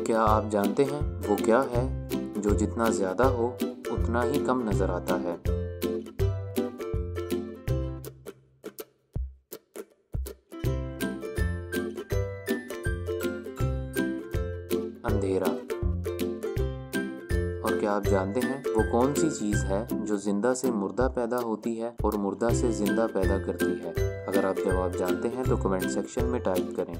क्या आप जानते हैं वो क्या है जो जितना ज़्यादा हो उतना ही कम नज़र आता है? अंधेरा। और क्या आप जानते हैं वो कौन सी चीज़ है जो जिंदा से मुर्दा पैदा होती है और मुर्दा से जिंदा पैदा करती है? अगर आप जवाब जानते हैं तो कमेंट सेक्शन में टाइप करें।